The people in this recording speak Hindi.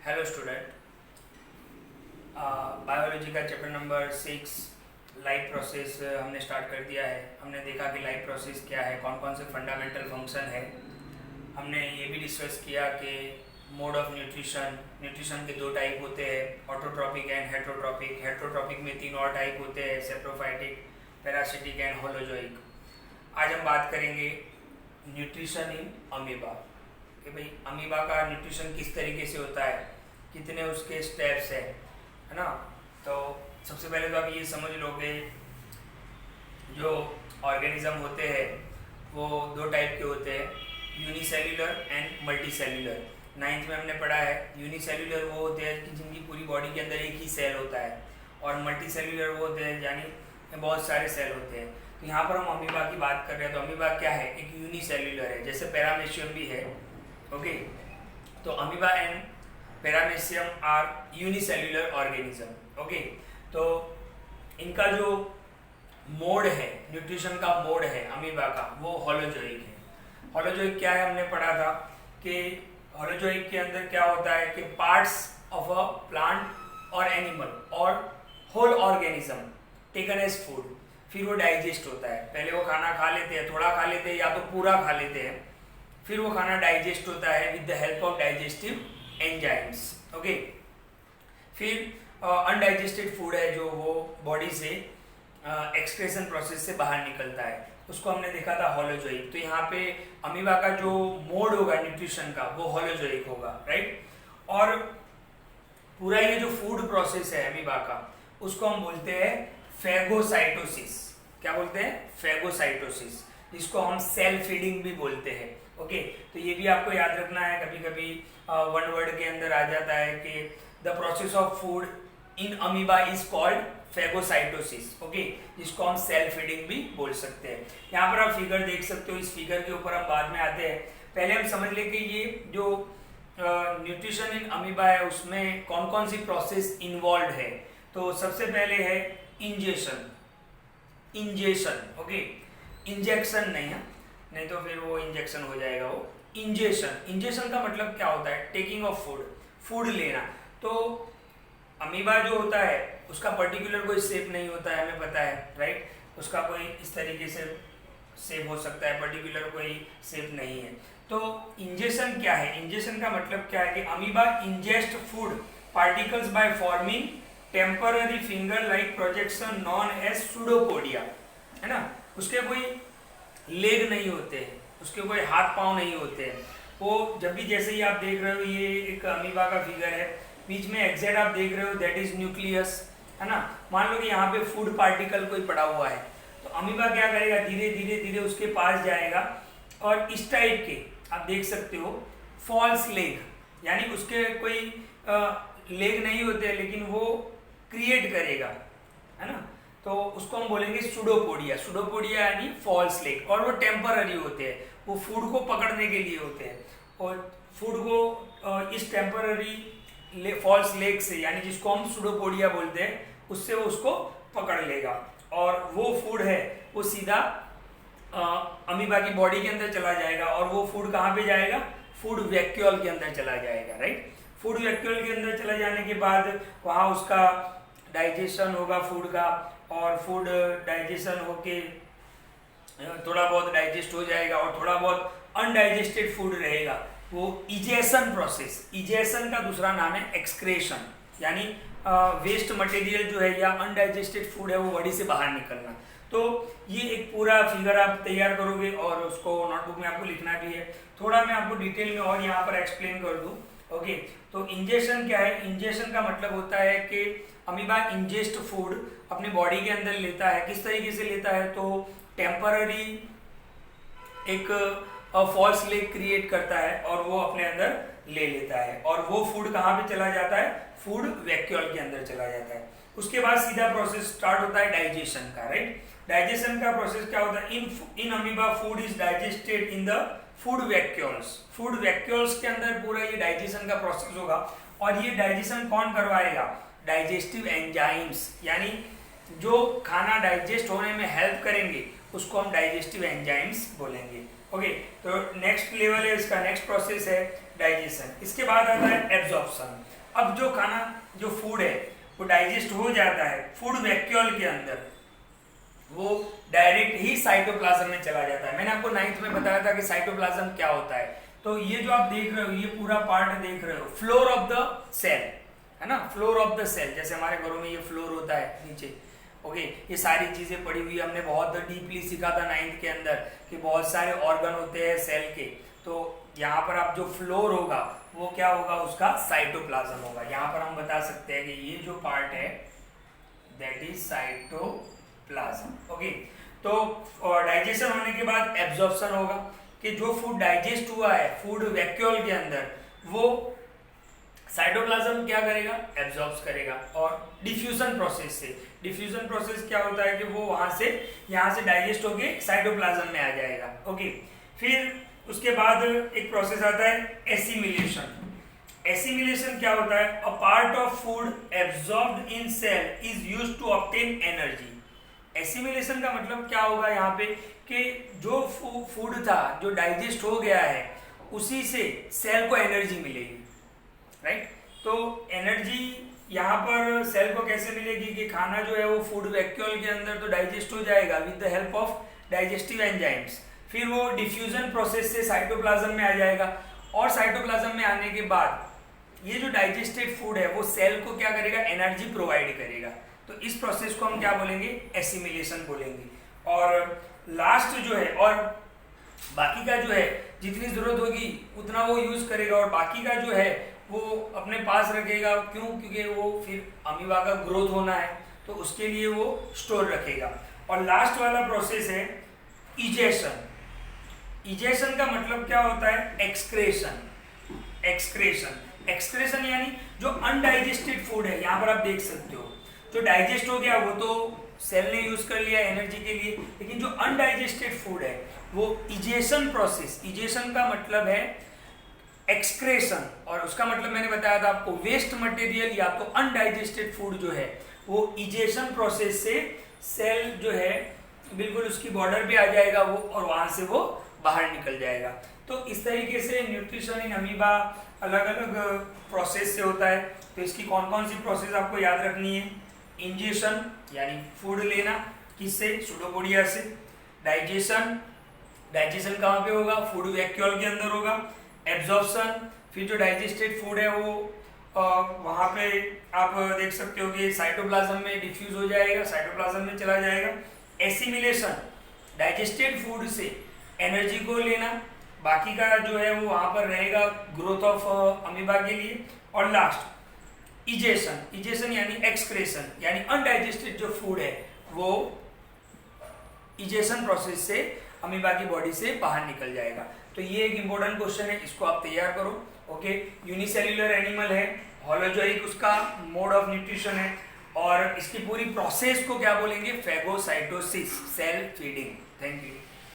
हेलो स्टूडेंट, बायोलॉजी का चैप्टर नंबर 6 लाइफ प्रोसेस हमने स्टार्ट कर दिया है। हमने देखा कि लाइफ प्रोसेस क्या है, कौन कौन से फंडामेंटल फंक्शन है। हमने ये भी डिस्कस किया कि मोड ऑफ न्यूट्रिशन के दो टाइप होते हैं, ऑटोट्रॉपिक एंड हेटरोट्रॉपिक। हेटरोट्रॉपिक में तीन और टाइप होते हैं, सेप्रोफाइटिक, पैरासिटिक एंड होलोजोइक। आज हम बात करेंगे न्यूट्रिशन इन अमीबा, कि भाई अमीबा का न्यूट्रिशन किस तरीके से होता है, कितने उसके स्टेप्स है ना। तो सबसे पहले तो आप ये समझ लो कि जो ऑर्गेनिज्म होते हैं वो दो टाइप के होते हैं, यूनिसेल्यूलर एंड मल्टीसेल्यूलर। 9th में हमने पढ़ा है यूनिसेल्यूलर वो होते हैं कि जिनकी पूरी बॉडी के अंदर एक ही सेल होता है, और मल्टीसेल्यूलर वो होते हैं यानी बहुत सारे सेल होते हैं। तो यहाँ पर हम अमीबा की बात कर रहे हैं, तो अमीबा क्या है, एक यूनिसेल्यूलर है, जैसे पैरामेशियम भी है। ओके, तो amoeba and paramecium are unicellular organism. Okay, तो इनका जो मोड है, न्यूट्रिशन का मोड है अमीबा का, वो होलोजोइक है। होलोजोइक क्या है, हमने पढ़ा था कि होलोजोइक के अंदर क्या होता है कि पार्ट्स ऑफ अ प्लांट और एनिमल और whole organism taken as food, फिर वो डाइजेस्ट होता है। पहले वो खाना खा लेते हैं, थोड़ा खा लेते हैं या तो पूरा खा लेते हैं, फिर वो खाना डाइजेस्ट होता है with the help of digestive enzymes. Okay, फिर अनडाइजेस्टेड फूड है जो वो बॉडी से एक्सक्रेशन प्रोसेस से बाहर निकलता है, उसको हमने देखा था होलोजोइक। तो यहाँ पे अमीबा का जो मोड होगा न्यूट्रिशन का वो होलोजोइक होगा, राइट। और पूरा ये जो फूड प्रोसेस है अमीबा का, उसको हम बोलते हैं फेगोसाइटोसिस। क्या बोलते हैं? फेगोसाइटोसिस, जिसको हम सेल फीडिंग भी बोलते हैं। ओके, तो ये भी आपको याद रखना है। कभी कभी वन वर्ड के अंदर आ जाता है कि the process of food in amoeba is called phagocytosis. Okay, जिसको हम सेल फीडिंग भी बोल सकते हैं। यहाँ पर आप फिगर देख सकते हो, इस फिगर के ऊपर हम बाद में आते हैं। पहले हम समझ ले कि ये जो न्यूट्रिशन इन अमीबा है उसमें कौन कौन सी प्रोसेस इन्वॉल्व है। तो सबसे पहले है इंजेशन। ओके, इंजेक्शन नहीं है, नहीं तो फिर वो इंजेक्शन हो जाएगा वो। इंजेशन का मतलब क्या होता है? टेकिंग ऑफ फूड लेना। तो अमीबा जो होता है उसका पर्टिकुलर कोई शेप नहीं होता है, हमें पता है, राइट। उसका कोई इस तरीके से शेप हो सकता है, पर्टिकुलर कोई शेप नहीं है। तो इंजेशन क्या है? इंजेशन का मतलब क्या है कि amoeba ingest food particles by forming temporary finger like projection known as pseudopodia, है ना। उसके कोई लेग नहीं होते हैं, उसके कोई हाथ पांव नहीं होते हैं। वो जब भी, जैसे ही आप देख रहे हो ये एक अमीबा का फिगर है, बीच में एग्जैक्ट आप देख रहे हो दैट इज न्यूक्लियस, है ना। मान लो कि यहाँ पे फूड पार्टिकल कोई पड़ा हुआ है, तो अमीबा क्या करेगा, धीरे धीरे धीरे उसके पास जाएगा और इस टाइप के आप देख सकते हो फॉल्स लेग, यानी उसके कोई लेग नहीं होते लेकिन वो क्रिएट करेगा, है ना। तो उसको हम बोलेंगे सूडोपोडिया यानी फॉल्स लेग, और वो टेम्पररी होते हैं, वो फूड को पकड़ने के लिए होते हैं, और फूड को इस टेम्पररी फॉल्स लेग से, यानी जिसको हम सूडोपोडिया बोलते हैं, उससे वो उसको पकड़ लेगा, और वो फूड है वो सीधा अमीबा की बॉडी के अंदर चला जाएगा। और वो फूड कहाँ पे जाएगा? फूड वैक्यूल के अंदर चला जाएगा, राइट। फूड वैक्यूल के अंदर चला जाने के बाद वहाँ उसका डाइजेशन होगा फूड का, और फूड डाइजेशन होके थोड़ा बहुत डाइजेस्ट हो जाएगा, और थोड़ा बहुत अनडाइजेस्टेड फूड रहेगा, वो इजेशन प्रोसेस। इजेशन का दूसरा नाम है एक्सक्रेशन, यानी वेस्ट मटेरियल जो है या अनडाइजेस्टेड फूड है वो बॉडी से बाहर निकलना। तो ये एक पूरा फिगर आप तैयार करोगे और उसको नोटबुक में आपको लिखना भी है। थोड़ा मैं आपको डिटेल में और यहाँ पर एक्सप्लेन कर दूँ। ओके, तो इंजेशन क्या है? इंजेशन का मतलब होता है कि अमीबा इंजेस्ट फूड अपनी बॉडी के अंदर लेता है। किस तरीके से लेता है? तो टेम्पररी एक फॉल्स लेग क्रिएट करता है और वो अपने अंदर ले लेता है, और वो फूड कहाँ पे चला जाता है? फूड वैक्यूल के अंदर चला जाता है। उसके बाद सीधा प्रोसेस स्टार्ट होता है डाइजेशन का, राइट। डाइजेशन का प्रोसेस क्या होता है? In amoeba food is digested in the food vacuoles के अंदर पूरा ये डाइजेशन का प्रोसेस होगा। और ये डाइजेशन कौन करवाएगा? डाइजेस्टिव एंजाइम्स, यानी जो खाना डाइजेस्ट होने में हेल्प करेंगे उसको हम डाइजेस्टिव एंजाइम्स बोलेंगे। ओके, तो नेक्स्ट लेवल है इसका, नेक्स्ट प्रोसेस है डाइजेशन। इसके बाद आता है एब्जॉर्प्शन। अब जो खाना जो फूड है वो डाइजेस्ट हो जाता है फूड वैक्यूल के अंदर, वो डायरेक्ट ही साइटोप्लाज्म में चला जाता है। मैंने आपको 9th में बताया था कि साइटोप्लाज्म क्या होता है। तो ये जो आप देख रहे हो, ये पूरा पार्ट देख रहे हो, फ्लोर ऑफ द सेल है ना, फ्लोर ऑफ द सेल। जैसे हमारे घरों में ये फ्लोर होता है नीचे, ओके। ये सारी चीजें पड़ी हुई हमने बहुत डीपली सीखा था 9th के अंदर कि बहुत सारे ऑर्गन होते हैं सेल के। तो यहाँ पर आप जो फ्लोर होगा वो क्या होगा, उसका साइटोप्लाज्म होगा। यहाँ पर हम बता सकते हैं कि ये जो पार्ट है दैट इज साइटोप्लाज्म, ओके। तो डाइजेशन होने के बाद एब्जॉर्प्शन होगा कि जो फूड डाइजेस्ट हुआ है फूड वैक्यूल के अंदर, वो साइटोप्लाज्म क्या करेगा, एब्जॉर्ब करेगा। और डिफ्यूजन प्रोसेस से, डिफ्यूजन प्रोसेस क्या होता है कि वो वहां से यहाँ से डाइजेस्ट होके साइटोप्लाज्म में आ जाएगा, ओके। फिर उसके बाद एक प्रोसेस आता है एसिमिलेशन। एसिमिलेशन क्या होता है, a part of food absorbed in cell is used to obtain energy. Assimilation का मतलब क्या होगा यहाँ पे कि जो फूड था जो डाइजेस्ट हो गया है उसी से सेल को एनर्जी मिलेगी, राइट। तो एनर्जी यहाँ पर सेल को कैसे मिलेगी कि खाना जो है वो फूड वैक्यूल के अंदर तो डाइजेस्ट हो जाएगा with the help of digestive enzymes, फिर वो डिफ्यूजन प्रोसेस से साइटोप्लाज्म में आ जाएगा। और साइटोप्लाज्म में आने के बाद ये जो डाइजेस्टेड फूड है वो सेल को क्या करेगा, एनर्जी प्रोवाइड करेगा। तो इस प्रोसेस को हम क्या बोलेंगे, एसिमिलेशन बोलेंगे। और लास्ट जो है, और बाकी का जो है जितनी जरूरत होगी उतना वो यूज करेगा और बाकी का जो है वो अपने पास रखेगा। क्यों, क्योंकि वो फिर अमीबा का ग्रोथ होना है तो उसके लिए वो स्टोर रखेगा। और लास्ट वाला प्रोसेस है इजेशन। इजेशन का मतलब क्या होता है, एक्सक्रेशन। एक्सक्रेशन, एक्सक्रेशन यानी जो अनडाइजेस्टेड फूड है, यहाँ पर आप देख सकते हो जो डाइजेस्ट हो गया वो तो सेल ने यूज कर लिया एनर्जी के लिए, लेकिन जो अनडाइजेस्टेड फूड है वो इजेशन प्रोसेस, इजेशन का मतलब है एक्सक्रेशन। और उसका मतलब मैंने बताया था आपको, वेस्ट मटेरियल या तो अनडाइजेस्टेड फूड जो है वो इजेशन प्रोसेस से सेल जो है बिल्कुल उसकी बॉर्डर पे आ जाएगा वो, और वहां से वो बाहर निकल जाएगा। तो इस तरीके से न्यूट्रिशन इन अमीबा अलग अलग प्रोसेस से होता है। तो इसकी कौन कौन सी प्रोसेस आपको याद रखनी है, इंजेशन यानी फूड लेना, किससे, सुडोपोडिया से। डाइजेशन, डाइजेशन कहाँ पे होगा, फूड वैक्यूल के अंदर होगा। एब्जॉर्प्शन, फिर जो डाइजेस्टेड फूड है वो वहाँ पे आप देख सकते हो कि साइटोप्लाज्म में डिफ्यूज हो जाएगा, साइटोप्लाज्म में चला जाएगा। एसिमिलेशन, डाइजेस्टेड फूड से एनर्जी को लेना, बाकी का जो है वो वहाँ पर रहेगा ग्रोथ ऑफ अमीबा के लिए। और लास्ट इजेशन, इजेशन यानी एक्सक्रेशन, यानी अनडाइजेस्टेड जो फूड है वो इजेशन प्रोसेस से अमीबा की बॉडी से बाहर निकल जाएगा। तो ये एक इंपॉर्टेंट क्वेश्चन है, इसको आप तैयार करो, ओके। यूनिसेल्युलर एनिमल है, होलोजोइक उसका मोड ऑफ न्यूट्रिशन है, और इसकी पूरी प्रोसेस को क्या बोलेंगे, phagocytosis, cell feeding. Thank you.